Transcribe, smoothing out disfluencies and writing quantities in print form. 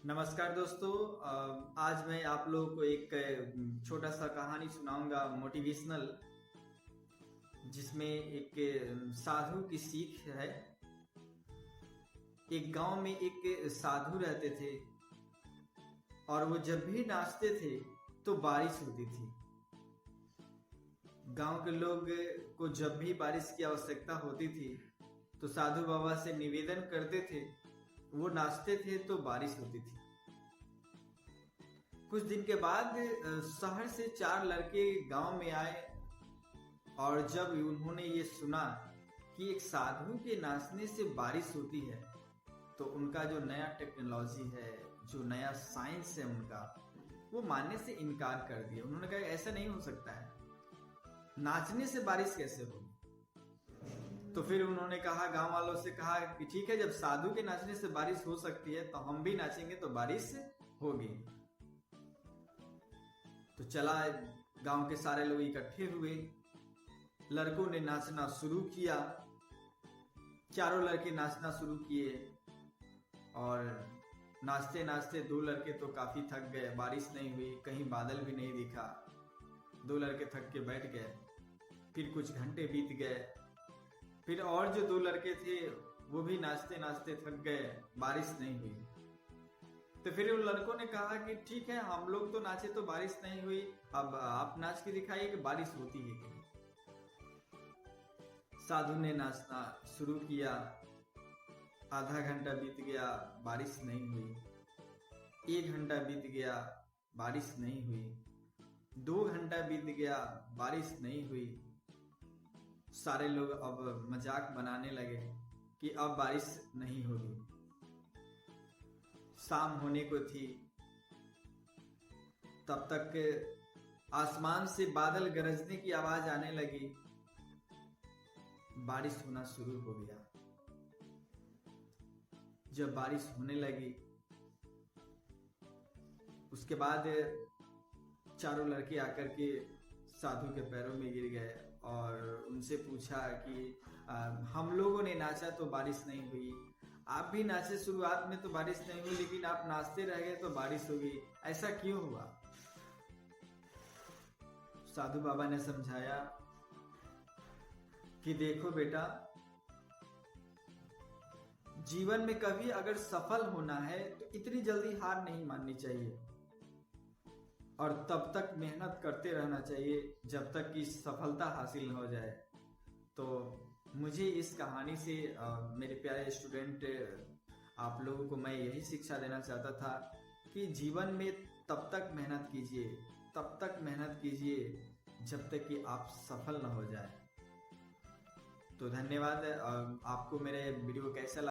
नमस्कार दोस्तों। आज मैं आप लोगों को एक छोटा सा कहानी सुनाऊंगा मोटिवेशनल, जिसमें एक साधु की सीख है। एक गांव में एक साधु रहते थे और वो जब भी नाचते थे तो बारिश होती थी। गांव के लोग को जब भी बारिश की आवश्यकता होती थी तो साधु बाबा से निवेदन करते थे। वो नाचते थे तो बारिश होती थी। कुछ दिन के बाद शहर से चार लड़के गांव में आए और जब उन्होंने ये सुना कि एक साधु के नाचने से बारिश होती है तो उनका जो नया टेक्नोलॉजी है, जो नया साइंस है उनका, वो मानने से इनकार कर दिया। उन्होंने कहा ऐसा नहीं हो सकता है, नाचने से बारिश कैसे होगी। तो फिर उन्होंने कहा, गांव वालों से कहा कि ठीक है, जब साधु के नाचने से बारिश हो सकती है तो हम भी नाचेंगे तो बारिश होगी। तो चला, गांव के सारे लोग इकट्ठे हुए, लड़कों ने नाचना शुरू किया। चारों लड़के नाचना शुरू किए और नाचते नाचते दो लड़के तो काफी थक गए। बारिश नहीं हुई, कहीं बादल भी नहीं दिखा। दो लड़के थक के बैठ गए। फिर कुछ घंटे बीत गए। फिर और जो दो लड़के थे वो भी नाचते नाचते थक गए, बारिश नहीं हुई। तो फिर उन लड़कों ने कहा कि ठीक है, हम लोग तो नाचे तो बारिश नहीं हुई, अब आप नाच के दिखाइए कि बारिश होती है कि। साधु ने नाचना शुरू किया। आधा घंटा बीत गया, बारिश नहीं हुई। एक घंटा बीत गया, बारिश नहीं हुई। 2 घंटा बीत गया, बारिश नहीं हुई। सारे लोग अब मजाक बनाने लगे कि अब बारिश नहीं होगी। शाम होने को थी, तब तक आसमान से बादल गरजने की आवाज आने लगी। बारिश होना शुरू हो गया। जब बारिश होने लगी उसके बाद चारों लड़के आकर के साधु के पैरों में गिर गए और उनसे पूछा कि हम लोगों ने नाचा तो बारिश नहीं हुई, आप भी नाचे शुरुआत में तो बारिश नहीं हुई, लेकिन आप नाचते रह गए तो बारिश हो गई, ऐसा क्यों हुआ। साधु बाबा ने समझाया कि देखो बेटा, जीवन में कभी अगर सफल होना है तो इतनी जल्दी हार नहीं माननी चाहिए और तब तक मेहनत करते रहना चाहिए जब तक कि सफलता हासिल न हो जाए। तो मुझे इस कहानी से मेरे प्यारे स्टूडेंट, आप लोगों को मैं यही शिक्षा देना चाहता था कि जीवन में तब तक मेहनत कीजिए, तब तक मेहनत कीजिए जब तक कि आप सफल न हो जाए। तो धन्यवाद। आपको मेरे वीडियो कैसा लगा